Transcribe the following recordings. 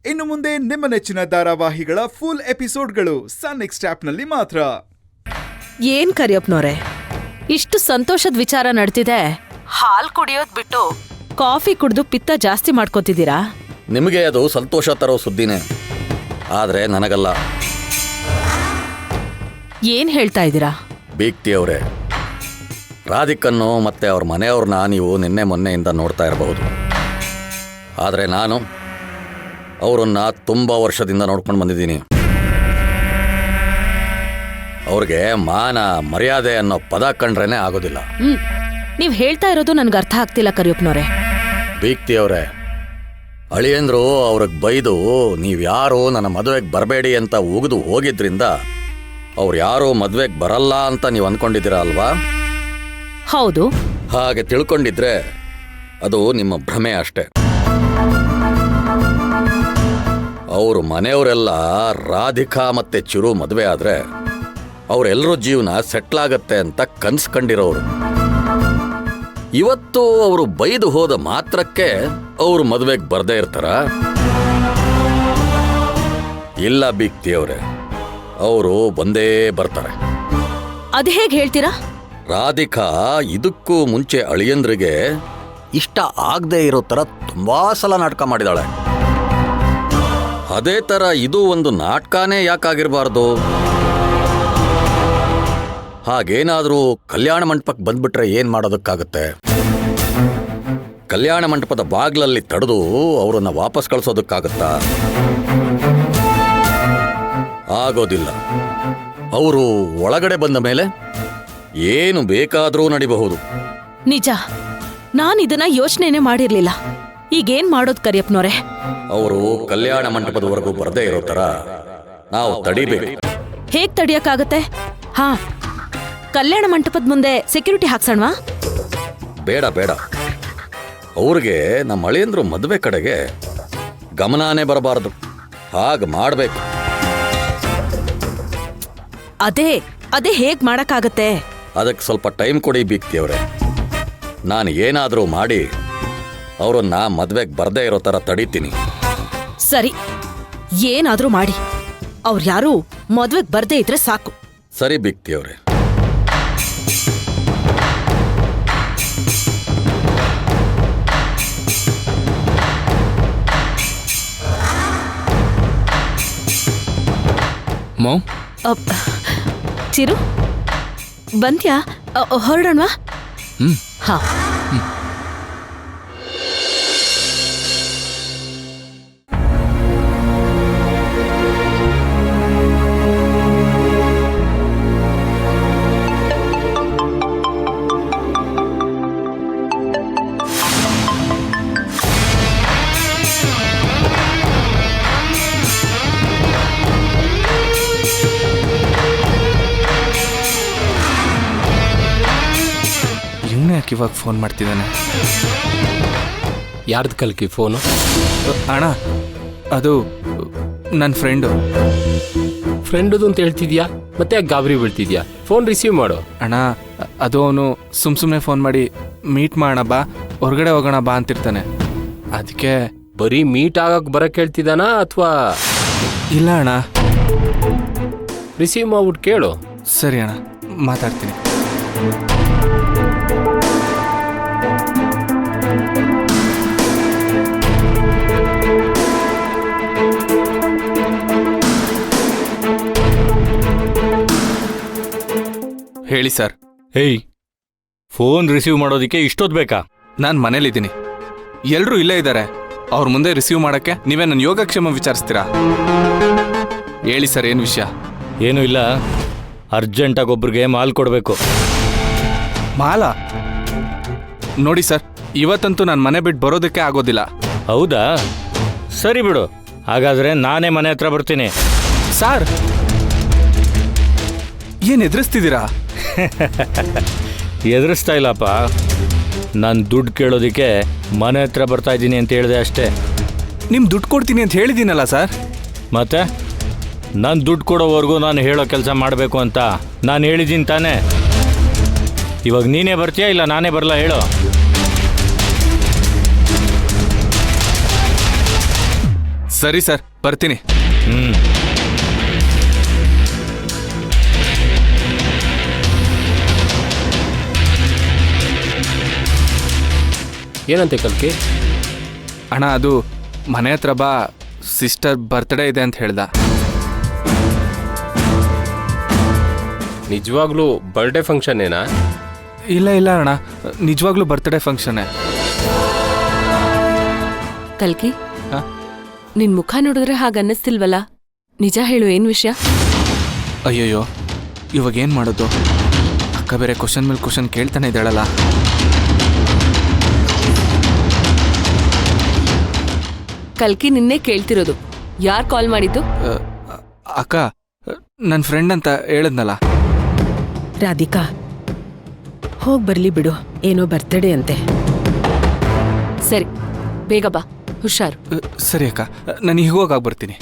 ಇನ್ನು ಮುಂದೆ ನಿಮ್ಮ ನೆಚ್ಚಿನ ಧಾರಾವಾಹಿಗಳ ಫುಲ್ ಎಪಿಸೋಡ್ಗಳು ಸನ್ ನೆಕ್ಸ್ಟ್ ಆಪ್ನಲ್ಲಿ ಮಾತ್ರ. ಏನ್ ಕರಿಯಪ್ಪನವ್ರೆ, ಇಷ್ಟು ಸಂತೋಷದ ವಿಚಾರ ನಡ್ತಿದೆ, ಹಾಲ್ ಕುಡಿಯೋದ್ ಬಿಟ್ಟು ಕಾಫಿ ಕುಡ್ದು ಪಿತ್ತ ಜಾಸ್ತಿ ಮಾಡ್ಕೋತಿದ್ದೀರಾ? ನಿಮಗೆ ಅದು ಸಂತೋಷ ತರೋ ಸುದ್ದಿನೇ, ಆದ್ರೆ ನನಗಲ್ಲ. ಏನ್ ಹೇಳ್ತಾ ಇದ್ದೀರಾ? ಬೀಗ್ತಿ ಅವರೇ, ರಾಧಿಕನ್ನು ಮತ್ತೆ ಅವ್ರ ಮನೆಯವ್ರನ್ನ ನೀವು ನಿನ್ನೆ ಮೊನ್ನೆಯಿಂದ ನೋಡ್ತಾ ಇರಬಹುದು. ಆದರೆ ನಾನು ಅವರನ್ನ ತುಂಬ ವರ್ಷದಿಂದ ನೋಡ್ಕೊಂಡು ಬಂದಿದ್ದೀನಿ. ಅವ್ರಿಗೆ ಮಾನ ಮರ್ಯಾದೆ ಅನ್ನೋ ಪದ ಕಂಡ್ರೇನೆ ಆಗೋದಿಲ್ಲ. ನೀವ್ ಹೇಳ್ತಾ ಇರೋದು ನನ್ಗೆ ಅರ್ಥ ಆಗ್ತಿಲ್ಲ ಕರಿಯಪ್ಪನವ್ರೆ. ಬೀಗ್ತಿ ಅವರೇ, ಅಳಿಯಂದ್ರು ಅವ್ರಿಗೆ ಬೈದು ನೀವ್ಯಾರು ನನ್ನ ಮದುವೆಗೆ ಬರಬೇಡಿ ಅಂತ ಉಗಿದು ಹೋಗಿದ್ರಿಂದ ಅವ್ರು ಯಾರೂ ಮದುವೆಗೆ ಬರಲ್ಲ ಅಂತ ನೀವು ಅಂದ್ಕೊಂಡಿದ್ದೀರಾ ಅಲ್ವಾ? ಹೌದು. ಹಾಗೆ ತಿಳ್ಕೊಂಡಿದ್ರೆ ಅದು ನಿಮ್ಮ ಭ್ರಮೆ ಅಷ್ಟೆ. ಅವರು ಮನೆಯವರೆಲ್ಲ ರಾಧಿಕಾ ಮತ್ತೆ ಚಿರು ಮದುವೆ ಆದ್ರೆ ಅವರೆಲ್ಲರೂ ಜೀವನ ಸೆಟ್ಲ್ ಆಗತ್ತೆ ಅಂತ ಕನ್ಸು ಕಂಡಿರೋರು. ಇವತ್ತು ಅವರು ಬೈದು ಹೋದ ಮಾತ್ರಕ್ಕೆ ಅವರು ಮದುವೆಗೆ ಬರದೇ ಇರ್ತಾರ? ಇಲ್ಲ ಬೀಗ್ತಿ ಅವರೇ, ಅವರು ಬಂದೇ ಬರ್ತಾರೆ. ಅದ್ ಹೇಗೆ ಹೇಳ್ತೀರಾ? ರಾಧಿಕಾ ಇದಕ್ಕೂ ಮುಂಚೆ ಅಳಿಯಂದ್ರಿಗೆ ಇಷ್ಟ ಆಗದೆ ಇರೋ ತರ ತುಂಬಾ ಸಲ ನಾಟಕ ಮಾಡಿದಾಳೆ. ಅದೇ ತರ ಇದು ಒಂದು ನಾಟಕನೇ ಯಾಕಾಗಿರ್ಬಾರ್ದು? ಹಾಗೇನಾದ್ರೂ ಕಲ್ಯಾಣ ಮಂಟಪಕ್ಕೆ ಬಂದ್ಬಿಟ್ರೆ ಏನ್ ಮಾಡೋದಕ್ಕಾಗತ್ತೆ? ಕಲ್ಯಾಣ ಮಂಟಪದ ಬಾಗ್ಲಲ್ಲಿ ತಡೆದು ಅವರನ್ನ ವಾಪಸ್ ಕಳಿಸೋದಕ್ಕಾಗತ್ತಾ? ಆಗೋದಿಲ್ಲ. ಅವರು ಒಳಗಡೆ ಬಂದ ಮೇಲೆ ಏನು ಬೇಕಾದ್ರೂ ನಡಿಬಹುದು. ನಿಜ, ನಾನ್ ಇದನ್ನ ಯೋಚನೆನೇ ಮಾಡಿರ್ಲಿಲ್ಲ. ಈಗೇನ್ ಮಾಡೋದ್ ಕರಿಯಪ್ಪನವ್ರೆ? ಅವರು ಕಲ್ಯಾಣ ಮಂಟಪದವರೆಗೂ ಬರದೇ ಇರೋ ತರ ನಾವು ತಡಿಬೇಕು. ಹೇಗ್ ತಡಿಯಕ್ಕಾಗತ್ತೆ? ಹಾ, ಕಲ್ಯಾಣ ಮಂಟಪದ ಮುಂದೆ ಸೆಕ್ಯೂರಿಟಿ ಹಾಕ್ಸೋಣವಾ? ಬೇಡ ಬೇಡ, ಅವ್ರಿಗೆ ನಮ್ಮ ಅಳಿಯಂದ್ರು ಮದುವೆ ಕಡೆಗೆ ಗಮನಾನೇ ಬರಬಾರದು. ಹಾಗೆ ಮಾಡಬೇಕು. ಅದೇ ಹೇಗ್ ಮಾಡಕ್ಕಾಗತ್ತೆ? ಅದಕ್ಕೆ ಸ್ವಲ್ಪ ಟೈಮ್ ಕೊಡಿ ಬೀಗ್ತಿ ಅವರೇ. ನಾನು ಏನಾದರೂ ಮಾಡಿ ಅವರನ್ನ ಮದ್ವೆಗೆ ಬರದೇ ಇರೋ ತರ ತಡೀತೀನಿ. ಸರಿ, ಏನಾದ್ರೂ ಮಾಡಿ ಅವ್ರು ಯಾರು ಮದ್ವೆಗ್ ಬರ್ದೇ ಇದ್ರೆ ಸಾಕು. ಸರಿ ಬೀಗ್ತಿ ಅವರೇ. ಚಿರು ಬಂತ್ಯಾ? ಹೊರಡೋಣವಾ? ಹಾ. ಇವಾಗ ಫೋನ್ ಮಾಡ್ತಿದ್ದಾನೆ. ಯಾರ್ದು ಕಲ್ಕಿ ಫೋನು? ಅಣ್ಣ, ಅದು ನನ್ನ ಫ್ರೆಂಡುದು ಅಂತ ಹೇಳ್ತಿದ್ಯಾ, ಮತ್ತೆ ಯಾಕೆ ಗಾಬರಿ ಬೀಳ್ತಿದ್ಯಾ? ಫೋನ್ ರಿಸೀವ್ ಮಾಡು. ಅಣ್ಣ, ಅದು ಅವನು ಸುಮ್ಮನೆ ಫೋನ್ ಮಾಡಿ ಮೀಟ್ ಮಾಡೋಣ ಬಾ, ಹೊರಗಡೆ ಹೋಗೋಣ ಬಾ ಅಂತಿರ್ತಾನೆ. ಅದಕ್ಕೆ ಬರೀ ಮೀಟ್ ಆಗಕ್ಕೆ ಬರಕ್ಕೆ ಹೇಳ್ತಿದ್ದಾನಾ ಅಥವಾ? ಇಲ್ಲ ಅಣ್ಣ. ರಿಸೀವ್ ಮಾಡ್ಬಿಟ್ಟು ಕೇಳು. ಸರಿ ಅಣ್ಣ, ಮಾತಾಡ್ತೀನಿ. ಹೇಳಿ ಸರ್. ಹೇಯ್, ಫೋನ್ ರಿಸೀವ್ ಮಾಡೋದಕ್ಕೆ ಇಷ್ಟೊತ್ತು ಬೇಕಾ? ನಾನು ಮನೇಲಿದ್ದೀನಿ, ಎಲ್ಲರೂ ಇಲ್ಲೇ ಇದ್ದಾರೆ. ಅವ್ರ ಮುಂದೆ ರಿಸೀವ್ ಮಾಡೋಕ್ಕೆ ನೀವೇ ನನ್ನ ಯೋಗಕ್ಷೇಮ ವಿಚಾರಿಸ್ತೀರಾ? ಹೇಳಿ ಸರ್, ಏನು ವಿಷಯ? ಏನೂ ಇಲ್ಲ, ಅರ್ಜೆಂಟಾಗಿ ಒಬ್ರಿಗೆ ಮಾಲ್ ಕೊಡಬೇಕು. ಮಾಲ? ನೋಡಿ ಸರ್, ಇವತ್ತಂತೂ ನಾನು ಮನೆ ಬಿಟ್ಟು ಬರೋದಕ್ಕೆ ಆಗೋದಿಲ್ಲ. ಹೌದಾ? ಸರಿ ಬಿಡು, ಹಾಗಾದರೆ ನಾನೇ ಮನೆ ಹತ್ರ ಬರ್ತೀನಿ. ಸಾರ್, ಏನು ಎದುರಿಸ್ತಿದ್ದೀರಾ? ಎದುರಿಸ್ತಾ ಇಲ್ಲಪ್ಪ, ನಾನು ದುಡ್ಡು ಕೇಳೋದಕ್ಕೆ ಮನೆ ಹತ್ರ ಬರ್ತಾ ಇದ್ದೀನಿ ಅಂತ ಹೇಳಿದೆ ಅಷ್ಟೇ. ನಿಮ್ಮ ದುಡ್ಡು ಕೊಡ್ತೀನಿ ಅಂತ ಹೇಳಿದ್ದೀನಲ್ಲ ಸರ್. ಮತ್ತೆ ನಾನು ದುಡ್ಡು ಕೊಡೋವರೆಗೂ ನಾನು ಹೇಳೋ ಕೆಲಸ ಮಾಡಬೇಕು ಅಂತ ನಾನು ಹೇಳಿದ್ದೀನಿ ತಾನೇ. ಇವಾಗ ನೀನೇ ಬರ್ತೀಯಾ ಇಲ್ಲ ನಾನೇ ಬರಲ್ಲ ಹೇಳೋ? ಸರಿ ಸರ್, ಬರ್ತೀನಿ. ಏನಂತೆ ಕಲ್ಕಿ? ಅಣ್ಣ, ಅದು ಮನೆ ಹತ್ರ ಬಾ, ಸಿಸ್ಟರ್ ಬರ್ತ್ಡೇ ಇದೆ ಅಂತ ಹೇಳ್ದ. ನಿಜವಾಗ್ಲೂ ಬರ್ಡೇ ಫಂಕ್ಷನ್ ಏನಾ? ಇಲ್ಲ ಇಲ್ಲ ಅಣ್ಣ, ನಿಜವಾಗ್ಲೂ ಬರ್ತ್ಡೇ ಫಂಕ್ಷನ್ನೇ. ಕಲ್ಕಿ, ಹಾ? ನಿನ್ ಮುಖ ನೋಡಿದ್ರೆ ಹಾಗನ್ನಿಸ್ತಿಲ್ವಲ್ಲ? ನಿಜ ಹೇಳು, ಏನ್ ವಿಷಯ? ಅಯ್ಯಯ್ಯೋ, ಇವಾಗ ಏನು ಮಾಡೋದು? ಅಕ್ಕ ಬೇರೆ ಕ್ವಶನ್ ಮೇಲೆ ಕ್ವಶನ್ ಕೇಳ್ತಾನೆ ಇದ್ದಾಳಲ್ಲ. ಕಲ್ಕಿ ನಿನ್ನೆ ಕೇಳ್ತಿರೋದು. ಯಾರ್ ಕಾಲ್ ಮಾಡಿದ್ದು? ಅಕ್ಕ, ನನ್ನ ಫ್ರೆಂಡ್ ಅಂತ ಹೇಳಿದ್ನಲ್ಲ. ರಾಧಿಕಾ, ಹೋಗ್ ಬರ್ಲಿ ಬಿಡು, ಏನೋ ಬರ್ತಡೇ ಅಂತೆ. ಸರಿ, ಬೇಗ ಬಾ, ಹುಷಾರು. ಸರಿ ಅಕ್ಕ, ನಾನು ಈಗ ಹೋಗಿ ಬರ್ತೀನಿ.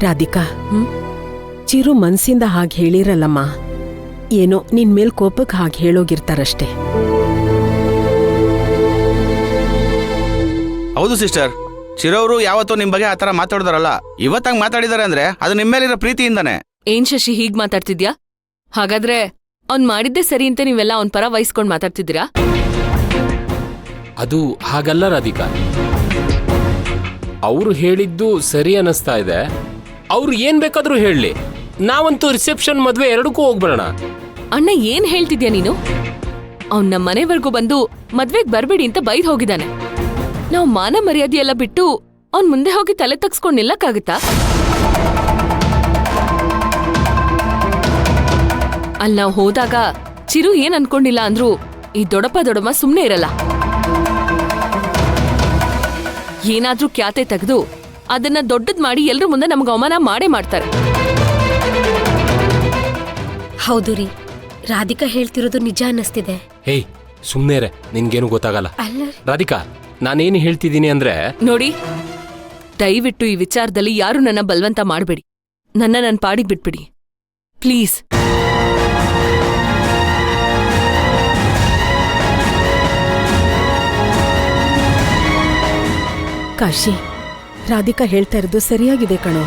ರಾಧಿಕಾ, ಚಿರು ಮನ್ಸಿಂದ ಹಾಗೆ ಹೇಳಿರಲ್ಲಮ್ಮ. ಏನೋ ನಿನ್ ಮೇಲ್ ಕೋಪಕ್ಕೆ ಹಾಗೆ ಹೇಳೋಗಿರ್ತಾರಷ್ಟೇ. ಹೌದು ಸಿಸ್ಟರ್, ಚಿರೋರು ಯಾವತ್ತೂ ನಿಮ್ ಬಗ್ಗೆ ಆ ಥರ ಮಾತಾಡಿದಾರಲ್ಲ, ಇವತ್ತಂಗ್ ಮಾತಾಡಿದಾರೆ ಅಂದ್ರೆ ಅದು ನಿಮ್ಮ ಮೇಲಿರೋ ಪ್ರೀತಿಯಿಂದಾನೆ. ಏನ್ ಶಶಿ ಹೀಗ್ ಮಾತಾಡ್ತಿದ್ಯಾ? ಹಾಗಾದ್ರೆ ಅವ್ನ್ ಮಾಡಿದ್ದೆ ಸರಿ ಅಂತ ನೀವೆಲ್ಲ ಅವ್ನ್ ಪರ ವಹಿಸ್ಕೊಂಡ್ ಮಾತಾಡ್ತಿದ್ದೀರಾ? ಅದು ಹಾಗಲ್ಲ ರಾಧಿಕಾ. ಅವ್ರು ಹೇಳಿದ್ದು ಸರಿ ಅನ್ನಿಸ್ತಾ ಇದೆ. ಅವ್ರು ಏನ್ ಬೇಕಾದ್ರೂ ಹೇಳಲಿ, ನಾವಂತೂ ರಿಸೆಪ್ಷನ್ ಮದ್ವೆ ಎರಡಕ್ಕೂ ಹೋಗ್ಬರೋಣ. ಅಣ್ಣ, ಏನ್ ಹೇಳ್ತಿದ್ಯಾ ನೀನು? ಅವ್ನ್ ನಮ್ಮ ಮನೆವರೆಗೂ ಬಂದು ಮದ್ವೆಗ್ ಬರ್ಬೇಡಿ ಅಂತ ಬೈದ್ ಹೋಗಿದ್ದಾನೆ. ನಾವ್ ಮಾನ ಮರ್ಯಾದೆ ಎಲ್ಲ ಬಿಟ್ಟು ಅವ್ನ್ ಮುಂದೆ ಹೋಗಿ ತಲೆ ತಗ್ಸ್ಕೊಂಡ್ ನಿಲ್ಲಕ್ಕಾಗತ್ತಾ? ಅಲ್ಲಿ ನಾವ್ ಹೋದಾಗ ಚಿರು ಏನ್ ಅನ್ಕೊಂಡಿಲ್ಲ ಅಂದ್ರೂ ಈ ದೊಡಮ್ಮ ಸುಮ್ನೆ ಇರಲ್ಲ. ಏನಾದ್ರೂ ಕ್ಯಾತೆ ತೆಗೆದು ಅದನ್ನ ದೊಡ್ಡದ್ ಮಾಡಿ ಎಲ್ರ ಮುಂದೆ ನಮ್ಗೆ ಅವಮಾನ ಮಾಡೇ ಮಾಡ್ತಾರೆ. ಹೌದು ರೀ, ರಾಧಿಕಾ ಹೇಳ್ತಿರೋದು ನಿಜ ಅನ್ನಿಸ್ತಿದೆ. ಹೇಯ್, ಸುಮ್ನೇರೆ, ನಿನ್ಗೇನು ಗೊತ್ತಾಗಲ್ಲ. ಅಲ್ಲ ರಾಧಿಕಾ, ನಾನೇನು ಹೇಳ್ತಿದ್ದೀನಿ ಅಂದ್ರೆ, ನೋಡಿ, ದಯವಿಟ್ಟು ಈ ವಿಚಾರದಲ್ಲಿ ಯಾರು ನನ್ನ ಬಲವಂತ ಮಾಡಬೇಡಿ. ನನ್ನ ಪಾಡಿಗೆ ಬಿಟ್ಬಿಡಿ ಪ್ಲೀಸ್. ಕಾಶಿ, ರಾಧಿಕಾ ಹೇಳ್ತಾ ಇರೋದು ಸರಿಯಾಗಿದೆ ಕಣೋ.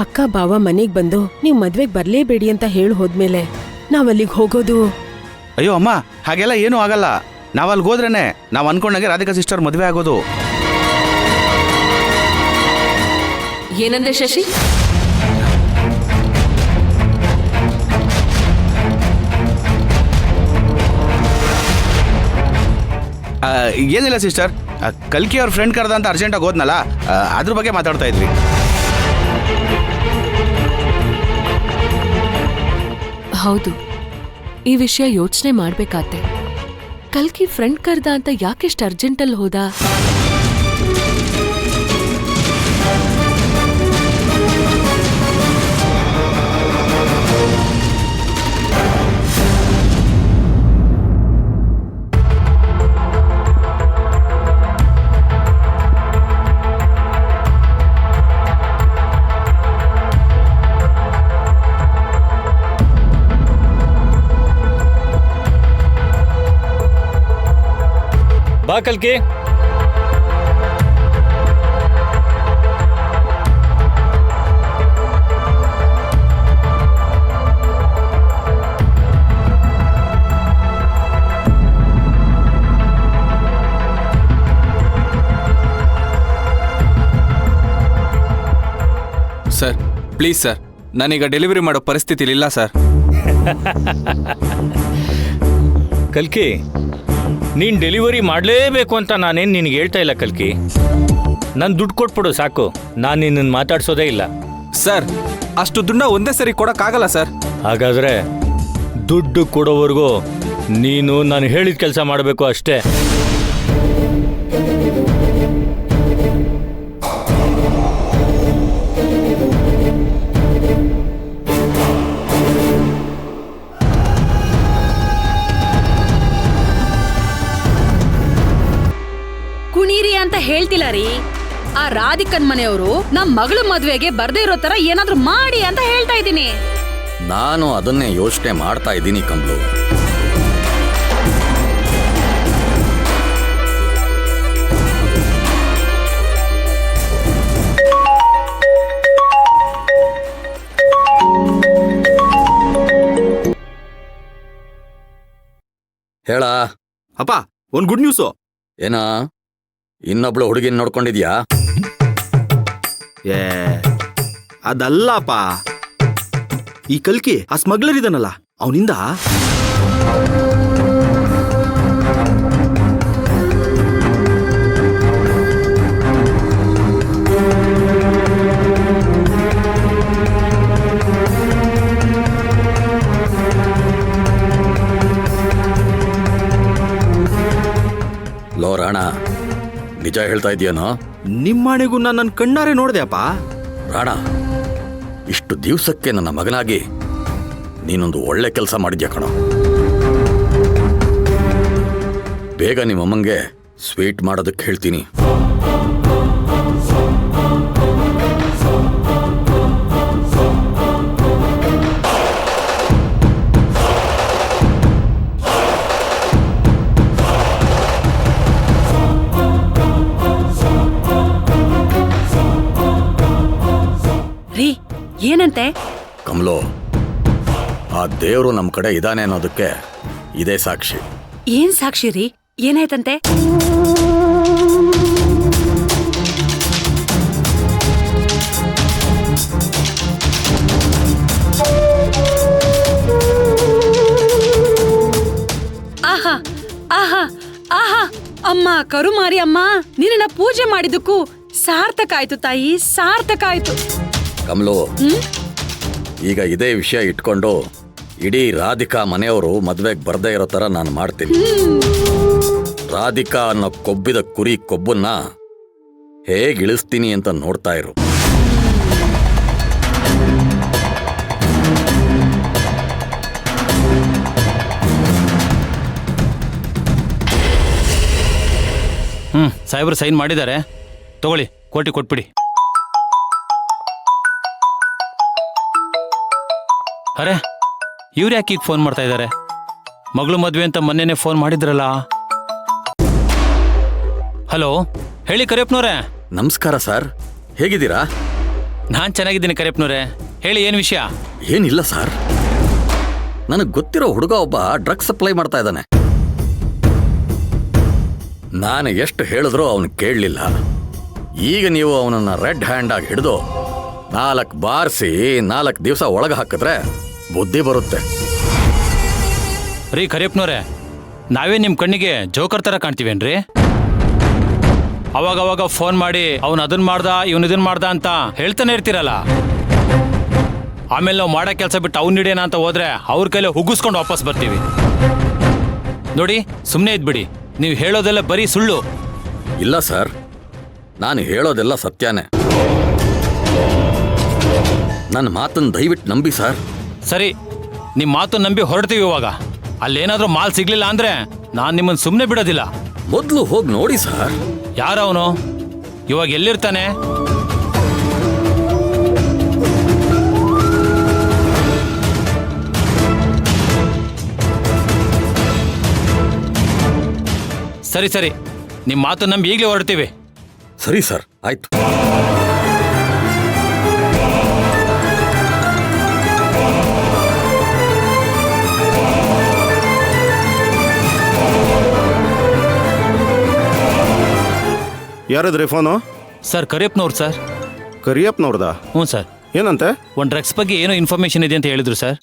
ಅಕ್ಕ ಬಾವ ಮನೆಗ್ ಬಂದು ನೀವ್ ಮದ್ವೆಗ್ ಬರ್ಲೇಬೇಡಿ ಅಂತ ಹೇಳಿ ಹೋದ್ಮೇಲೆ ನಾವಲ್ಲಿಗೆ ಹೋಗೋದು? ಅಯ್ಯೋ ಅಮ್ಮ, ಹಾಗೆಲ್ಲ ಏನೂ ಆಗಲ್ಲ. ನಾವ್ ಅಲ್ಲಿಗೆ ಹೋದ್ರೇನೆ ನಾವ್ ಅನ್ಕೊಂಡಾಗೆ ರಾಧಿಕಾ ಸಿಸ್ಟರ್ ಮದುವೆ ಆಗೋದು. ಏನಂದ್ರೆ ಶಶಿ? ಏನಿಲ್ಲ ಸಿಸ್ಟರ್, ಕಲ್ಕಿ ಅವ್ರ ಫ್ರೆಂಡ್ ಕರೆದ ಅಂತ ಅರ್ಜೆಂಟಾಗಿ ಹೋದ್ನಲ್ಲ, ಅದ್ರ ಬಗ್ಗೆ ಮಾತಾಡ್ತಾ ಇದ್ವಿ. ಹೌದು, ಈ ವಿಷಯ ಯೋಚನೆ ಮಾಡ್ಬೇಕಾತೆ. ಕಲ್ಕಿ ಫ್ರೆಂಡ್ ಕರ್ದ ಅಂತ ಯಾಕೆಷ್ಟು ಅರ್ಜೆಂಟಲ್ಲಿ ಹೋದ? ಬಾ ಕಲ್ಕಿ. ಸರ್, ಪ್ಲೀಸ್ ಸರ್, ನಾನೀಗ ಡೆಲಿವರಿ ಮಾಡೋ ಪರಿಸ್ಥಿತಿಲಿ ಇಲ್ಲ ಸರ್. ಕಲ್ಕಿ, ನೀನ್ ಡೆಲಿವರಿ ಮಾಡಲೇಬೇಕು ಅಂತ ನಾನೇನು ನಿನಗೆ ಹೇಳ್ತಾ ಇಲ್ಲ ಕಲ್ಕಿ. ನಾನು ದುಡ್ಡು ಕೊಟ್ಬಿಡು ಸಾಕು, ನಾನು ನಿನ್ನನ್ನು ಮಾತಾಡ್ಸೋದೇ ಇಲ್ಲ. ಸರ್, ಅಷ್ಟು ದುಡ್ಡ ಒಂದೇ ಸರಿ ಕೊಡೋಕ್ಕಾಗಲ್ಲ ಸರ್. ಹಾಗಾದ್ರೆ ದುಡ್ಡು ಕೊಡೋವರೆಗೂ ನೀನು ನಾನು ಹೇಳಿದ ಕೆಲಸ ಮಾಡಬೇಕು ಅಷ್ಟೇ. ಹೇಳ್ತಿಲ್ಲ ರೀ. ಆ ರಾಧಿಕನ್ ಮನೆಯವರು ನಮ್ ಮಗಳು ಮದ್ವೆಗೆ ಬರ್ದೇ ಇರೋ ತರ ಏನಾದ್ರೂ ಮಾಡಿ ಅಂತ ಹೇಳ್ತಾ ಇದ್ದೀನಿ. ನಾನು ಅದನ್ನೇ ಯೋಚನೆ ಮಾಡ್ತಾ ಇದ್ದೀನಿ ಕಮಲು. ಹೇಳ ಅಪ್ಪ, ಒಂದ್ ಗುಡ್ ನ್ಯೂಸು. ಏನ ಇನ್ನೊಬ್ಳು ಹುಡುಗಿನ ನೋಡ್ಕೊಂಡಿದ್ಯಾ? ಏ ಅದಲ್ಲಪ್ಪ, ಈ ಕಲ್ಕಿ ಆ ಸ್ಮಗ್ಲರ್ ಇದನ್ನಲ್ಲ ಅವನಿಂದ ಲೋ ರಾಣ, ನಿಜ ಹೇಳ್ತಾ ಇದೆಯೇನೋ? ನಿಮ್ಮನೆಗೂ ನಾನು ನನ್ನ ಕಣ್ಣಾರೆ ನೋಡ್ದೆ ಅಪ್ಪ. ರಾಣ, ಇಷ್ಟು ದಿವಸಕ್ಕೆ ನನ್ನ ಮಗನಾಗಿ ನೀನೊಂದು ಒಳ್ಳೆ ಕೆಲಸ ಮಾಡಿದ್ಯಾ ಕಣೋ. ಬೇಗ ನಿಮ್ಮಮ್ಮಂಗೆ ಸ್ವೀಟ್ ಮಾಡೋದಕ್ಕೆ ಹೇಳ್ತೀನಿ. ಏನಂತೆ? ಕಮಲೋ, ಆ ದೇವ್ರು ನಮ್ಮ ಕಡೆ ಇದಾನೆ ಅನ್ನೋದಕ್ಕೆ ಇದೇ ಸಾಕ್ಷಿ. ಏನ್ ಸಾಕ್ಷಿ ರೀ? ಏನಾಯ್ತಂತೆ? ಆಹಾ ಆಹಾ ಆಹಾ, ಅಮ್ಮ ಕರುಮಾರಿ ಅಮ್ಮ, ನಿನ್ನ ಪೂಜೆ ಮಾಡಿದ್ದಕ್ಕೂ ಸಾರ್ಥಕ ಆಯ್ತು ತಾಯಿ, ಸಾರ್ಥಕ ಆಯ್ತು. ಕಮಲು, ಈಗ ಇದೇ ವಿಷಯ ಇಟ್ಕೊಂಡು ಇಡೀ ರಾಧಿಕಾ ಮನೆಯವರು ಮದ್ವೆಗೆ ಬರ್ದೇ ಇರೋ ತರ ನಾನು ಮಾಡ್ತೀನಿ. ರಾಧಿಕಾ ಅನ್ನೋ ಕೊಬ್ಬಿದ ಕುರಿ ಕೊಬ್ಬನ್ನ ಹೇಗೆ ಇಳಿಸ್ತೀನಿ ಅಂತ ನೋಡ್ತಾ ಇರು. ಸಾಹೇಬ್ರು ಸೈನ್ ಮಾಡಿದ್ದಾರೆ, ತಗೊಳ್ಳಿ, ಕೋಟಿ ಕೊಟ್ಬಿಡಿ. ಅರೆ, ಇವ್ರು ಯಾಕೆ ಈಗ ಫೋನ್ ಮಾಡ್ತಾ ಇದ್ದಾರೆ? ಮಗಳು ಮದ್ವೆ ಅಂತ ಮೊನ್ನೆನೆ ಫೋನ್ ಮಾಡಿದ್ರಲ್ಲ. ಹಲೋ, ಹೇಳಿ ಕರಿಯಪ್ಪನವ್ರೆ. ನಮಸ್ಕಾರ ಸರ್, ಹೇಗಿದ್ದೀರಾ? ನಾನು ಚೆನ್ನಾಗಿದ್ದೀನಿ ಕರಿಯಪ್ಪನವ್ರೆ, ಹೇಳಿ ಏನು ವಿಷಯ? ಏನಿಲ್ಲ ಸರ್, ನನಗೆ ಗೊತ್ತಿರೋ ಹುಡುಗ ಒಬ್ಬ ಡ್ರಗ್ಸ್ ಸಪ್ಲೈ ಮಾಡ್ತಾ ಇದ್ದಾನೆ. ನಾನು ಎಷ್ಟು ಹೇಳಿದ್ರೂ ಅವನು ಕೇಳಲಿಲ್ಲ. ಈಗ ನೀವು ಅವನನ್ನು ರೆಡ್ ಹ್ಯಾಂಡ್ ಆಗಿ ಹಿಡಿದು 4 ಬಾರಿಸಿ 4 ದಿವಸ ಒಳಗೆ ಹಾಕಿದ್ರೆ ಬುದ್ಧಿ ಬರುತ್ತೆ. ರೀ ಕರಿಯಪ್ಪನವ್ರೆ, ನಾವೇ ನಿಮ್ಮ ಕಣ್ಣಿಗೆ ಜೋಕರ್ ಥರ ಕಾಣ್ತೀವೇನ್ರಿ? ಅವಾಗವಾಗ ಫೋನ್ ಮಾಡಿ ಅವನು ಅದನ್ನ ಮಾಡ್ದ ಇವನು ಇದನ್ನ ಮಾಡ್ದ ಅಂತ ಹೇಳ್ತಾನೆ ಇರ್ತೀರಲ್ಲ. ಆಮೇಲೆ ನಾವು ಮಾಡೋ ಕೆಲಸ ಬಿಟ್ಟು ಅವ್ನು ಹಿಡಿಯೋಣ ಅಂತ ಹೋದ್ರೆ ಅವ್ರ ಕೈಲೇ ಹುಗ್ಗಿಸ್ಕೊಂಡು ವಾಪಸ್ ಬರ್ತೀವಿ. ನೋಡಿ, ಸುಮ್ಮನೆ ಇದ್ಬಿಡಿ, ನೀವು ಹೇಳೋದೆಲ್ಲ ಬರೀ ಸುಳ್ಳು. ಇಲ್ಲ ಸರ್, ನಾನು ಹೇಳೋದೆಲ್ಲ ಸತ್ಯನೇ. ನನ್ನ ಮಾತನ್ನು ದಯವಿಟ್ಟು ನಂಬಿ ಸರ್. ಸರಿ, ನಿಮ್ಮ ಮಾತು ನಂಬಿ ಹೊರಡ್ತೀವಿ. ಇವಾಗ ಅಲ್ಲೇನಾದ್ರೂ ಮಾಲ್ ಸಿಗ್ಲಿಲ್ಲ ಅಂದ್ರೆ ನಾನು ನಿಮ್ಮನ್ನು ಸುಮ್ಮನೆ ಬಿಡೋದಿಲ್ಲ. ಮೊದಲು ಹೋಗಿ ನೋಡಿ ಸರ್. ಯಾರವನು? ಇವಾಗ ಎಲ್ಲಿರ್ತಾನೆ? ಸರಿ ಸರಿ, ನಿಮ್ಮ ಮಾತು ನಂಬಿ ಈಗಲೇ ಹೊರಡ್ತೀವಿ. ಸರಿ ಸರ್, ಆಯ್ತು. ಯಾರದ್ರಿ ಫೋನು? ಸರ್, ಕರಿಯಪ್ಪನವ್ರು ಸರ್. ಕರಿಯಪ್ಪನವ್ರದಾ? ಹ್ಞೂ ಸರ್. ಏನಂತೆ? ಒಂದು ಡ್ರಗ್ಸ್ ಬಗ್ಗೆ ಏನೋ ಇನ್ಫಾರ್ಮೇಶನ್ ಇದೆ ಅಂತ ಹೇಳಿದ್ರು ಸರ್.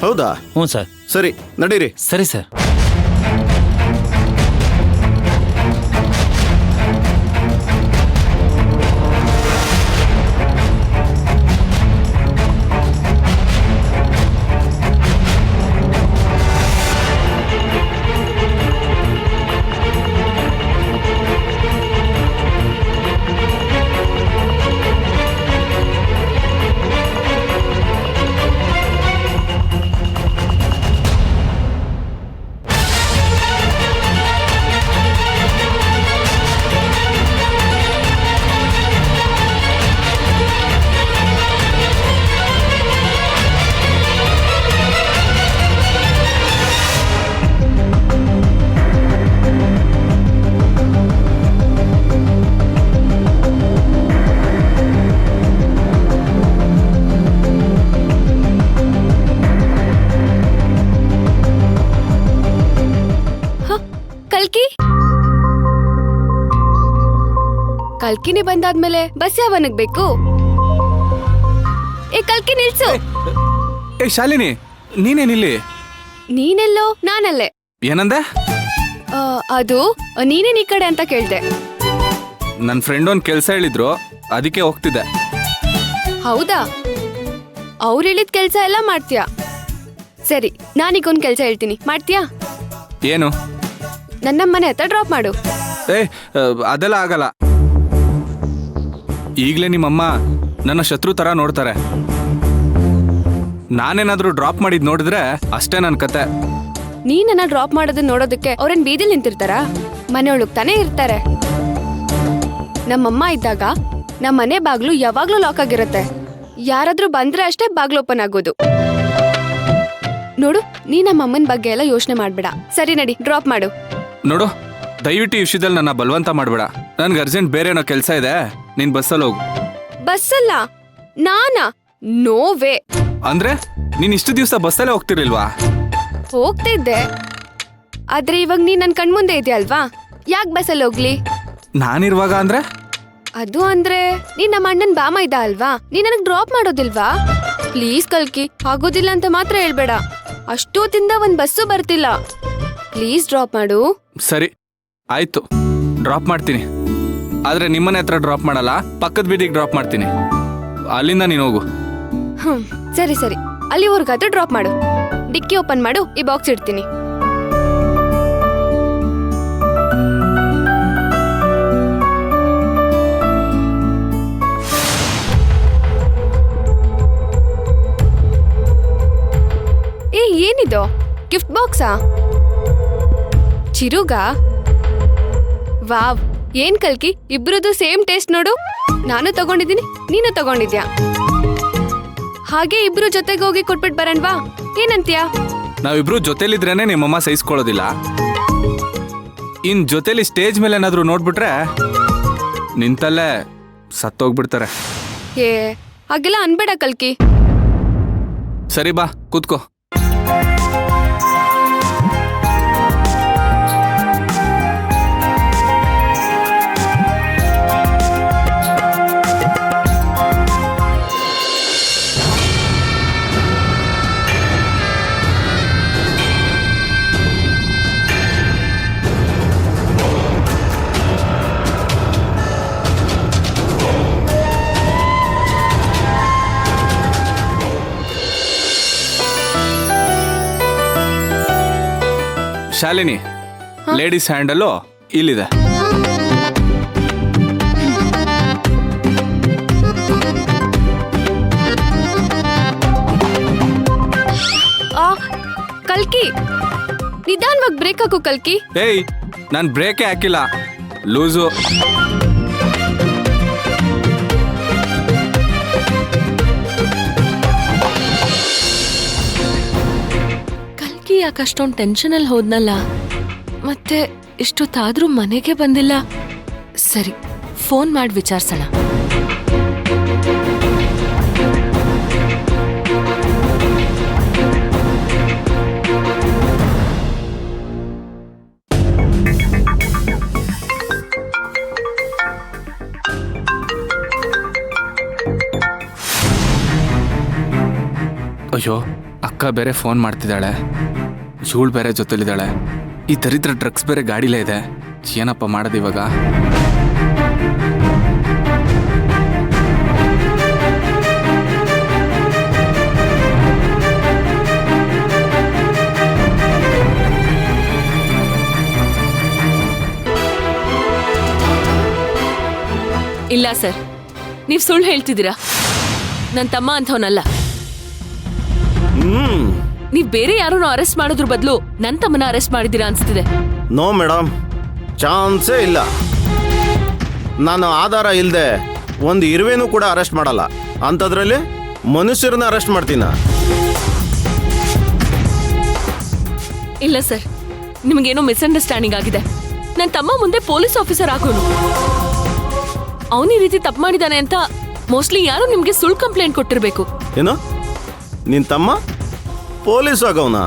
ಹೌದಾ? ಹ್ಞೂ ಸರ್. ಸರಿ, ನಡೀರಿ. ಸರಿ ಸರ್. ಕಲ್ಕಿ ಕಲ್ಕಿನಿ ಬಂದಾದ್ಮೇಲೆ ಬಸ್ ಯಾವನಿಗ್ ಬೇಕು? ಏ ಕಲ್ಕಿ ನಿಲ್ಸು. ಏ ಶಾಲಿನಿ, ನೀನೇನಿಲ್ಲಿ? ನೀನೆಲ್ಲೋ ನಾನಲ್ಲೇ. ಏನಂದೆ? ಅದು ನೀನೇನ್ ಈ ಕಡೆ ಅಂತ ಕೇಳ್ದೆ. ನನ್ನ ಫ್ರೆಂಡ್ ಒಂದ್ ಕೆಲ್ಸ ಹೇಳಿದ್ರು, ಅದಕ್ಕೆ ಹೋಗ್ತಿದ್ದೆ. ಹೌದಾ? ಅವ್ರು ಹೇಳಿದ ಕೆಲ್ಸ ಎಲ್ಲ ಮಾಡ್ತೀಯಾ? ಸರಿ, ನಾನೀಗೊಂದ್ ಕೆಲ್ಸ ಹೇಳ್ತೀನಿ, ಮಾಡ್ತೀಯಾ? ಏನು? ನನ್ನ ಮನೆ ಹತ್ರ ಡ್ರಾಪ್ ಮಾಡು. ಏ ಅದೆಲ್ಲ ಆಗಲ್ಲ. ಈಗಲೇ ನಿಮ್ಮಮ್ಮ ನನ್ನ ಶತ್ರು ತರ ನೋಡ್ತಾರೆ. ನಾನೇನಾದ್ರೂ ಡ್ರಾಪ್ ಮಾಡಿದ್ ನೋಡಿದ್ರೆ ಅಷ್ಟೇ ನನ್ನ ಕತೆ. ನೀ ನನ್ನ ಡ್ರಾಪ್ ಮಾಡೋದನ್ನ ನೋಡೋದಕ್ಕೆ ಅವ್ರೇನ್ ಬೀದಿಲ್ ನಿಂತಿರ್ತಾರ? ಮನೆಯೊಳಗ್ ತಾನೇ ಇರ್ತಾರೆ. ನಮ್ಮಮ್ಮ ಇದ್ದಾಗ ನಮ್ಮ ಮನೆ ಬಾಗ್ಲು ಯಾವಾಗ್ಲೂ ಲಾಕ್ ಆಗಿರುತ್ತೆ. ಯಾರಾದ್ರೂ ಬಂದ್ರೆ ಅಷ್ಟೇ ಬಾಗ್ಲು ಓಪನ್ ಆಗೋದು. ನೋಡು, ನೀ ನಮ್ಮ ಅಮ್ಮನ ಬಗ್ಗೆ ಎಲ್ಲ ಯೋಚನೆ ಮಾಡ್ಬೇಡ. ಸರಿ ನಡಿ, ಡ್ರಾಪ್ ಮಾಡು. ನೋಡು, ದಯವಿಟ್ಟು ಈ ವಿಷಯದಲ್ಲಿ ನನ್ನ ಬಲವಂತ ಮಾಡ್ಬೇಡ. ನನ್ಗೆ ಅರ್ಜೆಂಟ್ ಬೇರೆ ಏನೋ ಕೆಲಸ ಇದೆ, ನೀನ್ ಬಸ್ಸಲ್ಲಿ ಹೋಗು. ಬಸ್ಸಲ್ಲ? ನಾನಾ? ನೋವೇ. ಅಂದ್ರೆ ನೀನ್ ಇಷ್ಟು ದಿವಸ ಬಸ್ಸಲ್ಲೇ ಹೋಗ್ತಿರ್ಲಿಲ್ವಾ? ಹೋಗ್ತಿದ್ದೆ, ಆದ್ರೆ ಇವಾಗ ನೀ ನನ್ ಕಣ್ಮುಂದೆ ಇದೆಯಲ್ವಾ, ಯಾಕೆ ಬಸ್ಸಲ್ಲಿ ಹೋಗ್ಲಿ? ನಾನಿರುವಾಗ ಅಂದ್ರೆ? ಅದು ಅಂದ್ರೆ ನೀನ್ ನಮ್ಮ ಅಣ್ಣನ್ ಬಾಮ ಇದ್ದ ಅಲ್ವಾ, ನೀ ನನಗ್ ಡ್ರಾಪ್ ಮಾಡೋದಿಲ್ವಾ? ಪ್ಲೀಸ್ ಕಲ್ಕಿ, ಆಗೋದಿಲ್ಲ ಅಂತ ಮಾತ್ರ ಹೇಳ್ಬೇಡ. ಅಷ್ಟೊತ್ತಿಂದ ಒಂದ್ ಬಸ್ಸು ಬರ್ತಿಲ್ಲ. ಪ್ಲೀಸ್ ಡ್ರಾಪ್ ಮಾಡು. ಸರಿ ಆಯ್ತು, ಡ್ರಾಪ್ ಮಾಡ್ತೀನಿ. ಆದ್ರೆ ನಿಮ್ಮನೆ ಹತ್ರ ಡ್ರಾಪ್ ಮಾಡಲ್ಲ, ಪಕ್ಕದ ಬೀದಿಗೆ ಡ್ರಾಪ್ ಮಾಡ್ತೀನಿ. ಅಲ್ಲಿಂದ ನೀನು ಹೋಗು. ಸರಿ ಸರಿ, ಅಲ್ಲಿವರೆಗಾದ್ರೂ ಡ್ರಾಪ್ ಮಾಡು. ಡಿಕ್ಕಿ ಓಪನ್ ಮಾಡು, ಈ ಬಾಕ್ಸ್ ಇಡ್ತೀನಿ. ಏ ಏನಿದು, ಗಿಫ್ಟ್ ಬಾಕ್ಸಾ? ಚಿರುಗ? ವಾವ್, ಏನ್ ಕಲ್ಕಿ, ಇಬ್ರದ್ದು ಸೇಮ್ ಟೇಸ್ಟ್ ನೋಡು. ನಾನು ತಗೊಂಡಿದ್ದೀನಿ, ನೀನು ತಗೊಂಡಿದ್ಯಾ. ಹಾಗೆ ಇಬ್ರು ಜೊತೆಗೆ ಹೋಗಿ ಕೊಟ್ಬಿಟ್ ಬರಣ್ವಾ, ಏನಂತ್ಯಾ? ನಾವಿಬ್ರು ಜೊತೆಲಿದ್ರೇನೆ ನಿಮ್ಮಮ್ಮ ಸಹಿಸ್ಕೊಳ್ಳೋದಿಲ್ಲ. ಇನ್ ಜೊತೆಲಿ ಸ್ಟೇಜ್ ಮೇಲೆ ಏನಾದ್ರು ನೋಡ್ಬಿಟ್ರೆ ನಿಂತಲ್ಲೇ ಸತ್ತೋಗ್ಬಿಡ್ತಾರೆ. ಏ ಹಾಗೆಲ್ಲ ಅನ್ಬೇಡ ಕಲ್ಕಿ. ಸರಿ ಬಾ, ಕೂತ್ಕೋ. ಶಾಲಿನಿ, ಲೇಡೀಸ್ ಹ್ಯಾಂಡಲ್ಲು ಇಲ್ಲಿದೆ. ಕಲ್ಕಿ, ನಿಧಾನವಾಗಿ ಬ್ರೇಕ್ ಹಾಕು ಕಲ್ಕಿ. ಏಯ್, ನಾನು ಬ್ರೇಕೇ ಹಾಕಿಲ್ಲ, ಲೂಸು. ಕಲ್ಕಿ ಯಾಕೆ ಅಷ್ಟೊಂದು ಟೆನ್ಷನಲ್ಲಿ ಹೋದ್ನಲ್ಲ, ಮತ್ತೆ ಇಷ್ಟೊತ್ತಾದ್ರೂ ಮನೆಗೆ ಬಂದಿಲ್ಲ. ಸರಿ, ಫೋನ್ ಮಾಡಿ ವಿಚಾರಿಸೋಣ. ಅಯ್ಯೋ, ಅಕ್ಕ ಬೇರೆ ಫೋನ್ ಮಾಡ್ತಿದ್ದಾಳೆ, ಇವಳು ಬೇರೆ ಜೊತೆಲಿದ್ದಾಳೆ. ಈ ದರಿದ್ರ ಡ್ರಗ್ಸ್ ಬೇರೆ ಗಾಡಿಲೇ ಇದೆ. ಏನಪ್ಪ ಮಾಡೋದು ಇವಾಗ? ಇಲ್ಲ ಸರ್, ನೀವು ಸುಳ್ಳು ಹೇಳ್ತಿದ್ದೀರಾ. ನನ್ನ ತಮ್ಮ ಅಂಥವನಲ್ಲ. ನೀವ್ ಬೇರೆ ಯಾರನ್ನೋ ಅರೆಸ್ಟ್ ಮಾಡೋದ್ರ ಬದಲು ನನ್ನ ತಮ್ಮನ ಅರೆಸ್ಟ್ ಮಾಡಿದ್ದೀರಾ ಅನ್ಸ್ತಿದೆ. ನೋ ಮೇಡಮ್, ಚಾನ್ಸೇ ಇಲ್ಲ. ನಾನು ಆಧಾರ ಇಲ್ಲದೆ ಒಂದು ಇರುವೆನೂ ಕೂಡ ಅರೆಸ್ಟ್ ಮಾಡಲ್ಲ. ಅಂಥದ್ರಲ್ಲಿ ಮನುಷ್ಯರನ್ನ ಅರೆಸ್ಟ್ ಮಾಡ್ತೀನ? ಇಲ್ಲ ಸರ್, ನಿಮಗೇನೋ ಮಿಸ್ಅಂಡರ್ಸ್ಟ್ಯಾಂಡಿಂಗ್ ಆಗಿದೆ. ನನ್ನ ತಮ್ಮ ಮುಂದೆ ಪೊಲೀಸ್ ಆಫೀಸರ್ ಆಗೋನು. ಅವನು ಈ ರೀತಿ ತಪ್ಪು ಮಾಡಿದಾನೆ ಅಂತ ಮೋಸ್ಟ್ಲಿ ಯಾರು ನಿಮ್ಗೆ ಸುಳ್ಳು ಕಂಪ್ಲೇಂಟ್ ಕೊಟ್ಟಿರ್ಬೇಕು. ಏನು, ನಿನ್ ತಮ್ಮ ಪೊಲೀಸ್ ಆಗವನ?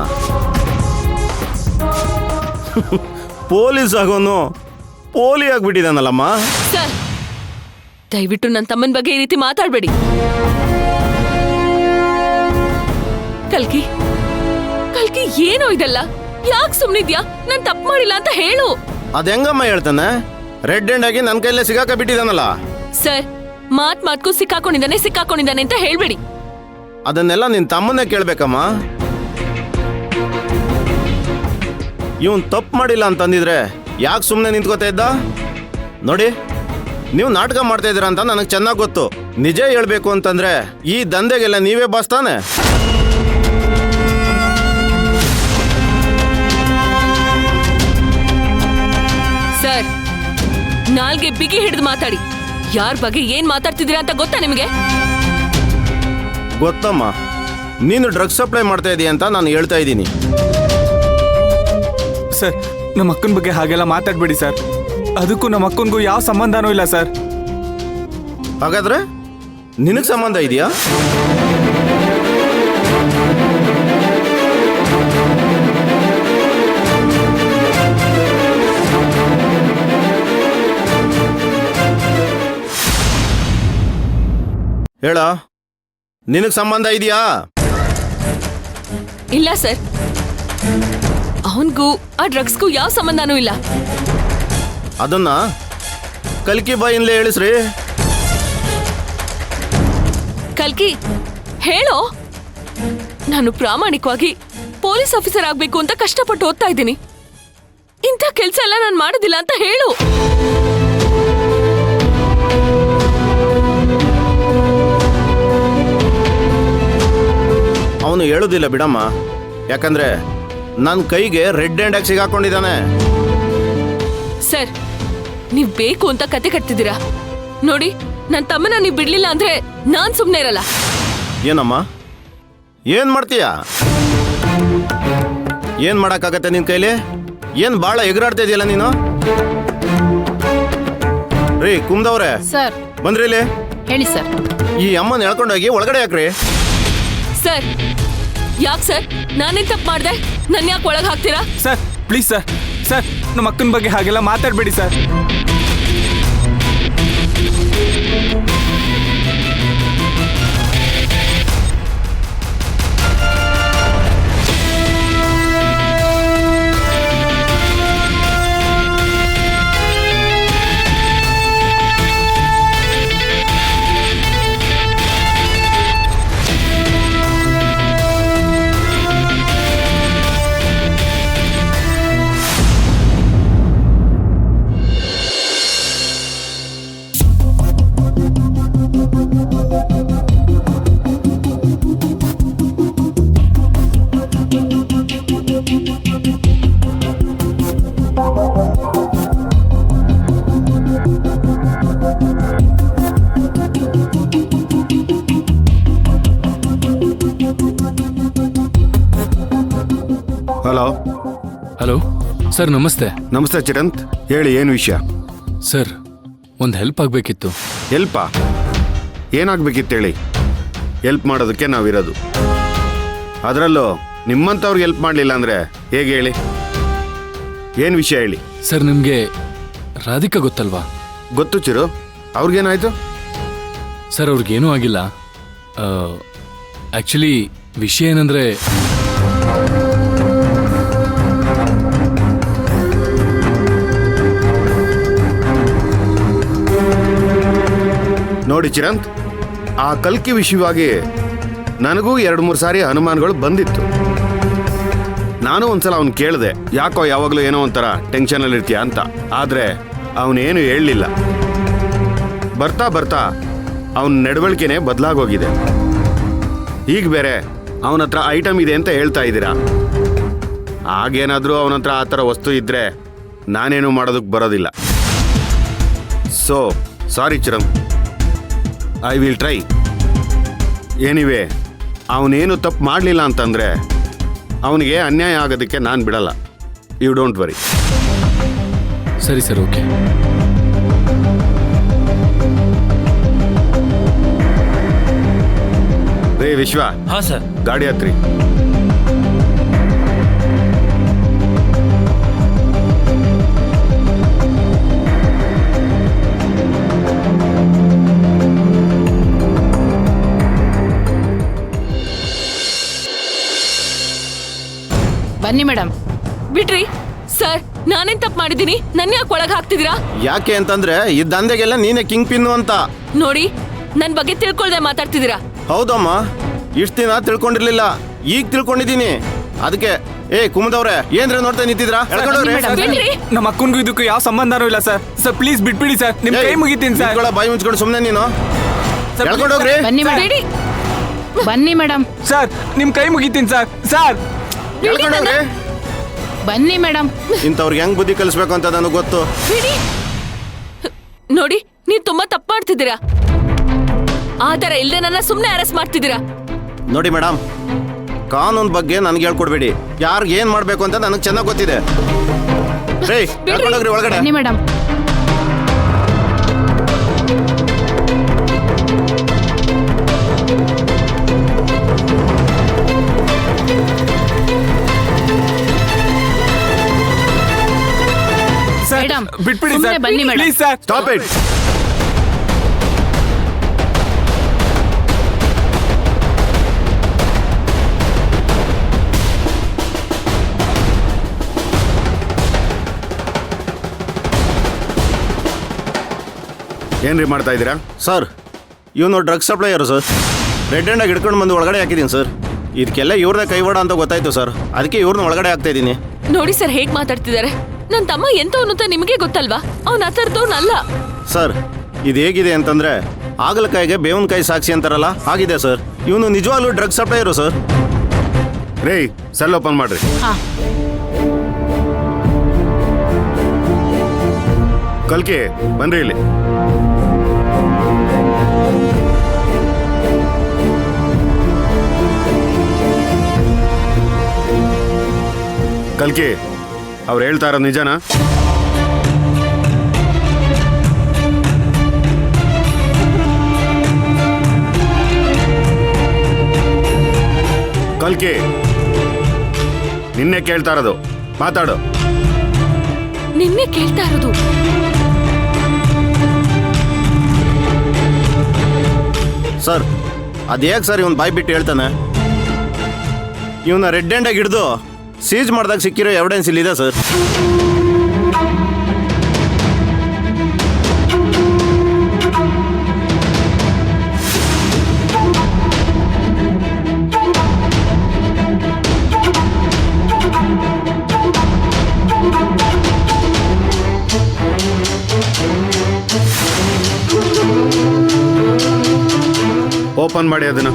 ಪೊಲೀಸ್ ಆಗೋನು ಪೋಲಿ ಆಗ್ಬಿಟ್ಟಿದಾನಲ್ಲಮ್ಮ. ಸರ್ ದಯವಿಟ್ಟು ನನ್ನ ತಮ್ಮನ ಬಗ್ಗೆ ಈ ರೀತಿ ಮಾತಾಡಬೇಡಿ. ಕಲ್ಕಿ ಕಲ್ಕಿ ಏನೋ ಇದೆಲ್ಲ, ಯಾಕೆ ಸುಮ್ಮನಿದ್ಯಾ? ನಾನು ತಪ್ಪು ಮಾಡಿಲ್ಲ ಅಂತ ಹೇಳು. ಅದೆಂಗಮ್ಮ ಹೇಳ್ತಾನೆ? ರೆಡ್ ಹ್ಯಾಂಡ್ ಆಗಿ ನನ್ನ ಕೈಲೇ ಸಿಗಾಕ ಬಿಟ್ಟಿದಾನಲ್ಲ. ಸರ್ ಮಾತ್ಗೂ ಸಿಕ್ಕಾಕೊಂಡಿದ್ದಾನೆ ಅಂತ ಹೇಳ್ಬೇಡಿ. ಅದನ್ನೆಲ್ಲ ನಿನ್ ತಮ್ಮನ್ನೇ ಕೇಳ್ಬೇಕಮ್ಮ. ಇವನ್ ತಪ್ಪು ಮಾಡಿಲ್ಲ ಅಂತಂದಿದ್ರೆ ಯಾಕೆ ಸುಮ್ಮನೆ ನಿಂತ್ಕೋತಾ ಇದ್ದ? ನೋಡಿ, ನೀವು ನಾಟಕ ಮಾಡ್ತಾ ಇದ್ದೀರಾ ಅಂತ ನನಗೆ ಚೆನ್ನಾಗಿ ಗೊತ್ತು. ನಿಜ ಹೇಳ್ಬೇಕು ಅಂತಂದ್ರೆ ಈ ದಂಧೆಗೆಲ್ಲ ನೀವೇ ಬಾಸ್ ತಾನೆ. ಸರ್ ನಾಲ್ಗೆ ಬಿಗಿ ಹಿಡಿದು ಮಾತಾಡಿ. ಯಾರ ಬಗ್ಗೆ ಏನ್ ಮಾತಾಡ್ತಿದ್ದೀರಾ ಅಂತ ಗೊತ್ತಾ ನಿಮಗೆ? ಗೊತ್ತಮ್ಮ, ನೀನು ಡ್ರಗ್ಸ್ ಸಪ್ಲೈ ಮಾಡ್ತಾ ಇದೀಯ ಅಂತ ನಾನು ಹೇಳ್ತಾ ಇದ್ದೀನಿ. ಸರ್ ನಮ್ಮ ಅಕ್ಕನ ಬಗ್ಗೆ ಹಾಗೆಲ್ಲ ಮಾತಾಡ್ಬೇಡಿ ಸರ್. ಅದಕ್ಕೂ ನಮ್ಮ ಅಕ್ಕನಿಗೂ ಯಾವ ಸಂಬಂಧನೂ ಇಲ್ಲ ಸರ್. ಹಾಗಾದ್ರೆ ನಿನಗೆ ಸಂಬಂಧ ಇದೆಯಾ? ಹೇಳ, ನಿನಗೆ ಸಂಬಂಧ ಇದೆಯಾ? ಇಲ್ಲ ಸರ್, ಅವನ್ಗೂ ಆ ಡ್ರಗ್ಸ್ಗೂ ಯಾವ ಸಂಬಂಧನೂ ಇಲ್ಲ. ಅದನ್ನ ಕಲ್ಕಿ ಬಾಯಿಂದಲೇ ಹೇಳಿಸ್ರಿ. ಕಲ್ಕಿ ಹೇಳೋ. ನಾನು ಪ್ರಾಮಾಣಿಕವಾಗಿ ಪೊಲೀಸ್ ಆಫೀಸರ್ ಆಗ್ಬೇಕು ಅಂತ ಕಷ್ಟಪಟ್ಟು ಓದ್ತಾ ಇದ್ದೀನಿ. ಇಂಥ ಕೆಲಸ ಎಲ್ಲ ನಾನು ಮಾಡೋದಿಲ್ಲ ಅಂತ ಹೇಳು. ಅವನು ಹೇಳುದಿಲ್ಲ ಬಿಡಮ್ಮ, ಯಾಕಂದ್ರೆ ನನ್ನ ಕೈಗೆ ರೆಡ್ ಹ್ಯಾಂಡ್ ಆಗಿ ಸಿಗಾಕೊಂಡಿದ್ದಾನೆ. ಸರ್ ನೀವ್ ಬೇಕು ಅಂತ ಕತೆ ಕಟ್ತಿದ್ದೀರಾ. ನೋಡಿ, ನನ್ನ ತಮ್ಮನ ನೀವ್ ಬಿಡ್ಲಿಲ್ಲ ಅಂದ್ರೆ ನಾನ್ ಸುಮ್ನೆ ಇರಲ್ಲ. ಏನಮ್ಮ, ಏನ್ ಮಾಡ್ತೀಯ? ಏನ್ ಮಾಡಕ್ಕಾಗತ್ತೆ ನಿನ್ ಕೈಲಿ? ಏನ್ ಬಾಳ ಎಗರಾಡ್ತಾ ಇದೆಯಲ್ಲ ನೀನು? ರೀ ಕುಮ್ದವ್ರೆ, ಸರ್ ಬಂದ್ರಿ ಇಲ್ಲಿ. ಹೇಳಿ ಸರ್. ಈ ಅಮ್ಮನ ಎಳ್ಕೊಂಡೋಗಿ ಒಳಗಡೆ ಯಾಕ್ರಿ? ಸರ್ ಯಾಕೆ ಸರ್, ನಾನೇನ್ ತಪ್ಪು ಮಾಡ್ದೆ? ನನ್ನ ಯಾಕೆ ಒಳಗೆ ಹಾಕ್ತೀರಾ? ಸರ್ ಪ್ಲೀಸ್ ಸರ್, ಸರ್ ನಮ್ಮ ಅಕ್ಕನ ಬಗ್ಗೆ ಹಾಗೆಲ್ಲ ಮಾತಾಡಬೇಡಿ ಸರ್. ಹಲೋ. ಹಲೋ ಸರ್, ನಮಸ್ತೆ. ನಮಸ್ತೆ ಚಿರಂತ್, ಹೇಳಿ ಏನು ವಿಷಯ? ಸರ್ ಒಂದು ಹೆಲ್ಪ್ ಆಗಬೇಕಿತ್ತು. ಹೆಲ್ಪಾ? ಏನಾಗಬೇಕಿತ್ತು ಹೇಳಿ. ಹೆಲ್ಪ್ ಮಾಡೋದಕ್ಕೆ ನಾವಿರೋದು. ಅದರಲ್ಲೂ ನಿಮ್ಮಂಥವ್ರಿಗೆ ಹೆಲ್ಪ್ ಮಾಡಲಿಲ್ಲ ಅಂದರೆ ಹೇಗೆ ಹೇಳಿ? ಏನು ವಿಷಯ ಹೇಳಿ. ಸರ್ ನಿಮಗೆ ರಾಧಿಕಾ ಗೊತ್ತಲ್ವಾ? ಗೊತ್ತು ಚಿರು. ಅವ್ರಿಗೇನಾಯ್ತು? ಸರ್ ಅವ್ರಿಗೇನೂ ಆಗಿಲ್ಲ. ಆ್ಯಕ್ಚುಲಿ ವಿಷಯ ಏನಂದರೆ, ನೋಡಿ ಚಿರಂತ್, ಆ ಕಲ್ಕಿ ವಿಷಯವಾಗಿ ನನಗೂ 2-3 ಸಾರಿ ಅನುಮಾನಗಳು ಬಂದಿತ್ತು. ನಾನು ಒಂದ್ಸಲ ಅವ್ನು ಕೇಳಿದೆ, ಯಾಕೋ ಯಾವಾಗಲೂ ಏನೋ ಒಂಥರ ಟೆನ್ಷನಲ್ಲಿ ಇರ್ತೀಯ ಅಂತ. ಆದರೆ ಅವನೇನು ಹೇಳಲಿಲ್ಲ. ಬರ್ತಾ ಬರ್ತಾ ಅವನ ನಡವಳಿಕೆನೇ ಬದಲಾಗೋಗಿದೆ. ಈಗ ಬೇರೆ ಅವನ ಹತ್ರ ಐಟಮ್ ಇದೆ ಅಂತ ಹೇಳ್ತಾ ಇದ್ದೀರಾ. ಆಗೇನಾದರೂ ಅವನ ಹತ್ರ ಆ ಥರ ವಸ್ತು ಇದ್ದರೆ ನಾನೇನು ಮಾಡೋದಕ್ಕೆ ಬರೋದಿಲ್ಲ. So sorry Chiranth, I will try. Anyway, ಅವನೇನು ತಪ್ಪು ಮಾಡಲಿಲ್ಲ ಅಂತಂದರೆ ಅವನಿಗೆ ಅನ್ಯಾಯ ಆಗೋದಕ್ಕೆ ನಾನು ಬಿಡಲ್ಲ. You don't worry. ಸರಿ ಸರ್, ಓಕೆ. ರೇ ವಿಶ್ವ. ಹಾಂ ಸರ್. ಗಾಡಿ ಹತ್ರಿ. ಬನ್ನಿ ಮೇಡಮ್. ಬಿಡ್ರಿ ಸರ್, ನಾನೇನ್ ತಪ್ಪು ಮಾಡಿದ್ದೀನಿ? ನನ್ನ ಯಾಕೆ ಒಳಗೆ ಹಾಕ್ತಿದ್ದೀರಾ? ಯಾಕೆ ಅಂತಂದ್ರೆ ಈ ದಂಧೆಗೆಲ್ಲ ನೀನೇ ಕಿಂಗ್ ಪಿನ್ನು ಅಂತ. ನೋಡಿ, ನನ್ ಬಗ್ಗೆ ತಿಳ್ಕೊಳ್ದೆ ಮಾತಾಡ್ತಿದ್ದೀರಾ. ಹೌದಮ್ಮ, ಇಷ್ಟ ದಿನ ತಿಳ್ಕೊಂಡಿರ್ಲಿಲ್ಲ, ಈಗ ತಿಳ್ಕೊಂಡಿದ್ದೀನಿ. ಅದಕ್ಕೆ ಕುಮದವ್ರೆ ಏನ್ರ ನೋಡ್ತಾ ನಿಂತಿದ್ರಾ? ಬಿಡ್ರಿ. ನಮ್ಮ ಅಕ್ಕನಿಗೂ ಇದಕ್ಕೂ ಯಾವ ಸಂಬಂಧನೂ ಇಲ್ಲ ಸರ್. ಸರ್ ಪ್ಲೀಸ್ ಬಿಟ್ಬಿಡಿ ಸರ್, ನಿಮ್ ಕೈ ಮುಗಿತೀನಿ ಸರ್. ಬಾಯಿ ಮುಚ್ಕೊಂಡು ಸುಮ್ಮನೆ ನೀನು ಹೇಳ್ಕೊಂಡೋಗ್ರಿ. ಬನ್ನಿ ಮೇಡಮ್. ಬಿಡಿ. ಬನ್ನಿ ಮೇಡಮ್. ಸರ್ ನಿಮ್ ಕೈ ಮುಗಿತೀನಿ ಸರ್. ಸರ್ ಹೇಳ್ಕೊಂಡೋಗ್ರಿ. ಬನ್ನಿ ಮೇಡಮ್. ಇಂಥವ್ರಿಗೆ ಹೆಂಗ್ ಬುದ್ಧಿ ಕಲಿಸ್ಬೇಕು ಅಂತ ನನಗೆ ಗೊತ್ತು. ಬಿಡಿ. ನೋಡಿ, ನೀವ್ ತುಂಬಾ ತಪ್ಪು ಮಾಡ್ತಿದ್ದೀರಾ. ಆತರ ಇಲ್ದೆ ನನ್ನ ಸುಮ್ನೆ ಅರೆಸ್ಟ್ ಮಾಡ್ತಿದ್ದೀರಾ. ನೋಡಿ ಮೇಡಮ್, ಕಾನೂನ್ ಬಗ್ಗೆ ನನಗೆ ಹೇಳ್ಕೊಡ್ಬೇಡಿ. ಯಾರಿಗೆ ಏನ್ ಮಾಡ್ಬೇಕು ಅಂತ ನನಗೆ ಚೆನ್ನಾಗಿ ಗೊತ್ತಿದೆ. ಹೇಳ್ಕೊಂಡೋಗ್ರಿ ಒಳಗಡೆ. ಬನ್ನಿ ಮೇಡಮ್. ಮೇಡಮ್ ಬಿಟ್ಬಿಡಿ ಸುಮ್ನೆ ಸರ್, ಬನ್ನಿ madam. Please sir. Stop it. ಏನ್ರಿ ಮಾಡ್ತಾ ಇದ್ದೀರಾ? ಸರ್, ಇವನು ಡ್ರಗ್ಸ್ ಸಪ್ಲೈಯರು ಸರ್. ರೆಡ್ ಹ್ಯಾಂಡಾಗಿ ಹಿಡ್ಕೊಂಡು ಬಂದು ಒಳಗಡೆ ಹಾಕಿದ್ದೀನಿ ಸರ್. ಇದಕ್ಕೆಲ್ಲ ಇವ್ರದೇ ಕೈವಾಡ ಅಂತ ಗೊತ್ತಾಯ್ತು ಸರ್, ಅದಕ್ಕೆ ಇವ್ರನ್ನ ಒಳಗಡೆ ಹಾಕ್ತಾ ಇದ್ದೀನಿ. ನೋಡಿ ಸರ್, ಹೇಗ್ ಮಾತಾಡ್ತಿದ್ದಾರೆ. ನನ್ ತಮ್ಮ ಎಂತವನು ಅಂತ ನಿಮಗೆ ಗೊತ್ತಲ್ವಾ? ಅವ್ನ ಆ ಥರದವ್ನಲ್ಲ. ಸರ್, ಇದು ಹೇಗಿದೆ ಅಂತಂದ್ರೆ ಆಗಲಕಾಯಿಗೆ ಬೇವಿನ ಕಾಯಿ ಸಾಕ್ಷಿ ಅಂತಾರಲ್ಲ, ಆಗಿದೆ ಸರ್. ಇವನು ನಿಜವಾಗ್ಲೂ ಡ್ರಗ್ಸ್ ಸಪ್ಲೈಯರು ಸರ್. ರೇ, ಸೆಲ್ ಓಪನ್ ಮಾಡ್ರಿ. ಕಲ್ಕಿ ಬನ್ರಿ ಇಲ್ಲಿ. ಕಲ್ಕಿ, ಅವ್ರು ಹೇಳ್ತಾ ಇರೋದು ನಿಜನಾ? ಕಲ್ಕಿ, ನಿನ್ನೆ ಕೇಳ್ತಾ ಇರೋದು, ಮಾತಾಡು. ನಿನ್ನೆ ಕೇಳ್ತಾ ಇರೋದು? ಸರ್, ಅದ್ಯಾಕೆ ಸರ್ ಇವನ್ ಬಾಯ್ ಬಿಟ್ಟು ಹೇಳ್ತಾನೆ? ಇವನ್ನ ರೆಡ್ ಹ್ಯಾಂಡಾಗಿ ಹಿಡಿದು ಸೀಜ್ ಮಾಡಿದಾಗ ಸಿಕ್ಕಿರೋ ಎವಿಡೆನ್ಸ್ ಇಲ್ಲಿದೆ ಸರ್. ಓಪನ್ ಮಾಡಿ ಅದನ್ನ.